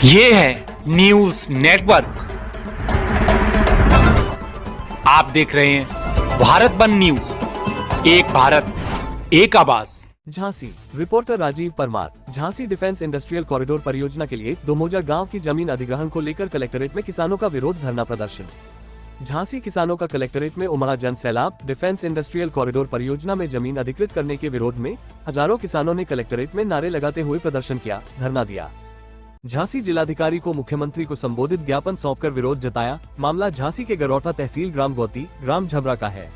ये है news network. आप देख रहे हैं भारत वन न्यूज, एक भारत एक आवाज। Jhansi. Reporter Rajeev Parmar. Jhansi defence industrial corridor परियोजना के लिए दोमोजा गांव की जमीन अधिग्रहण को लेकर कलेक्ट्रेट में किसानों का विरोध धरना प्रदर्शन। झांसी किसानों का कलेक्ट्रेट में उमड़ा जन सैलाब। डिफेंस इंडस्ट्रियल कॉरिडोर परियोजना में जमीन अधिकृत करने के विरोध में हजारों किसानों ने कलेक्ट्रेट में नारे लगाते हुए प्रदर्शन किया, धरना दिया। झांसी जिलाधिकारी को मुख्यमंत्री को संबोधित ज्ञापन सौंपकर विरोध जताया। मामला झांसी के गरौठा तहसील ग्राम गौती, ग्राम झबरा का है।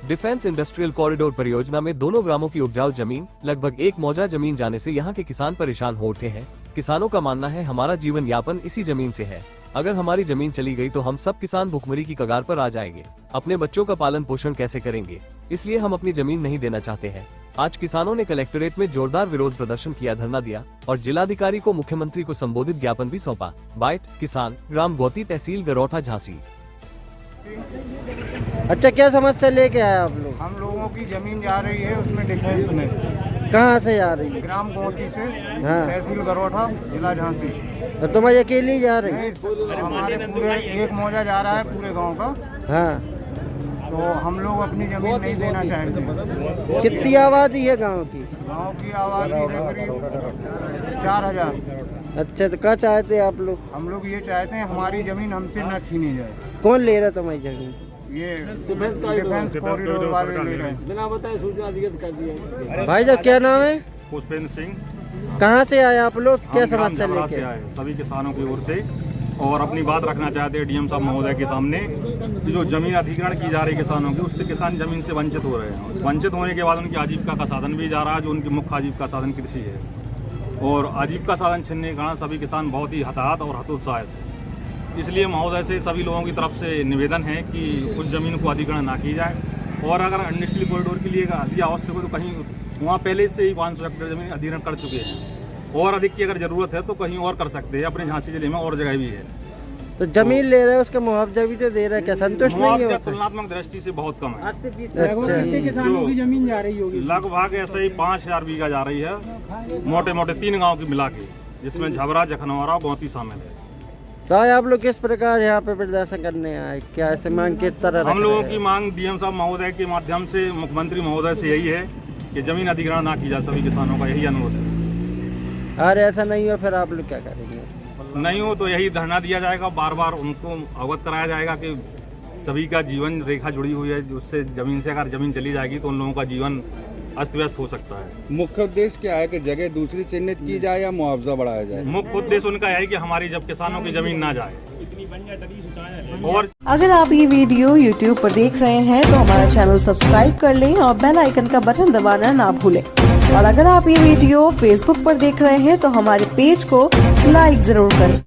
डिफेंस इंडस्ट्रियल कॉरिडोर परियोजना में दोनों ग्रामों की उपजाऊ जमीन लगभग एक मौजा जमीन जाने से यहाँ के किसान परेशान हो उठे हैं। किसानों का मानना है हमारा जीवन यापन इसी जमीन से है। अगर हमारी जमीन चली गई तो हम सब किसान भुखमरी की कगार पर आ जाएंगे। अपने बच्चों का पालन पोषण कैसे करेंगे, इसलिए हम अपनी जमीन नहीं देना चाहते हैं। आज किसानों ने कलेक्ट्रेट में जोरदार विरोध प्रदर्शन किया, धरना दिया और जिलाधिकारी को मुख्यमंत्री को संबोधित ज्ञापन भी सौंपा। बाइट किसान, ग्राम गौती, तहसील गरौठा, झांसी। अच्छा, क्या समस्या लेके आए आप लोग? हम लोगों की जमीन जा रही है उसमें डिफेंस में। कहाँ से जा रही है? ग्राम गौती से, हाँ। तहसील गरौठा, जिला झांसी। और तुम अकेले ही जा रही? हमारे पूरे एक मौजा जा रहा है पूरे गांव का। हाँ। तो हम लोग अपनी जमीन नहीं देना चाहेंगे। कितनी आबादी है गांव की? गांव की आबादी है करीब 4000। अच्छा, तो क्या चाहते हैं आप लोग? हम लोग ये चाहते हैं हमारी जमीन हमसे न छीनी जाए। कौन ले रहा तुम्हारी जमीन? ये डिफेंस कॉरिडोर वाले ले रहे हैं। बिना बताए सूचना अधिकृत कर दिया। भाई साहब, क्या नाम है? पुष्पेंद्र सिंह। कहाँ से आए आप लोग? क्या हम ग्राम समस्या झबरा लेके से आए? आए सभी किसानों की ओर से, और अपनी बात रखना चाहते हैं डीएम साहब महोदय के सामने कि जो जमीन अधिग्रहण की जा रही है किसानों की, उससे किसान जमीन से वंचित हो रहे हैं। वंचित होने के बाद उनकी आजीविका का साधन भी जा रहा है, जो उनकी मुख्य आजीविका साधन कृषि है। और आजीविका साधन छीनने के कारण सभी किसान बहुत ही हताहत और हतोत्साहित हैं। इसलिए महोदय से सभी लोगों की तरफ से निवेदन है कि उस जमीन को अधिग्रहण ना की जाए, और अगर इंडस्ट्रियल कॉरिडोर के लिए अति आवश्यक हो तो कहीं वहाँ पहले से ही 500 हेक्टेयर जमीन अधिग्रहण कर चुके हैं, और अधिक की अगर जरूरत है तो कहीं और कर सकते हैं। अपने झांसी जिले में और जगह भी है। तो जमीन ले रहे हैं, उसका मुआवजा भी तो दे रहा है, क्या संतुष्ट नहीं है? मुआवजा तुलनात्मक दृष्टि से बहुत कम है। कितने किसानों की जमीन जा रही होगी? लगभग ऐसे ही 5000 बीघा जा रही है, मोटे मोटे 3 गाँव की मिला के, जिसमें झबरा, जखनौरा और गौती शामिल है। तो आज आप लोग किस प्रकार यहाँ पे प्रदर्शन करने आए? क्या ऐसे मांग किस तरह? हम लोगों की मांग डीएम साहब महोदय के माध्यम से, मुख्यमंत्री महोदय से यही है कि जमीन अधिग्रहण ना की जाए। सभी किसानों का यही अनुरोध है। अरे ऐसा नहीं हो फिर आप लोग क्या करेंगे? नहीं हो तो यही धरना दिया जाएगा, बार बार उनको अवगत कराया जाएगा कि सभी का जीवन रेखा जुड़ी हुई है। उससे जमीन से अगर जमीन चली जाएगी तो उन लोगों का जीवन अस्त व्यस्त हो सकता है। मुख्य उद्देश्य क्या है कि जगह दूसरी चिन्हित की जाए या मुआवजा बढ़ाया जाए? मुख्य उद्देश्य उनका है कि हमारी जब किसानों की जमीन ना जाए। और अगर आप ये वीडियो YouTube पर देख रहे हैं तो हमारा चैनल सब्सक्राइब कर लें और बेल आइकन का बटन दबाना ना भूलें। और अगर आप ये वीडियो Facebook पर देख रहे हैं तो हमारे पेज को लाइक जरूर करें।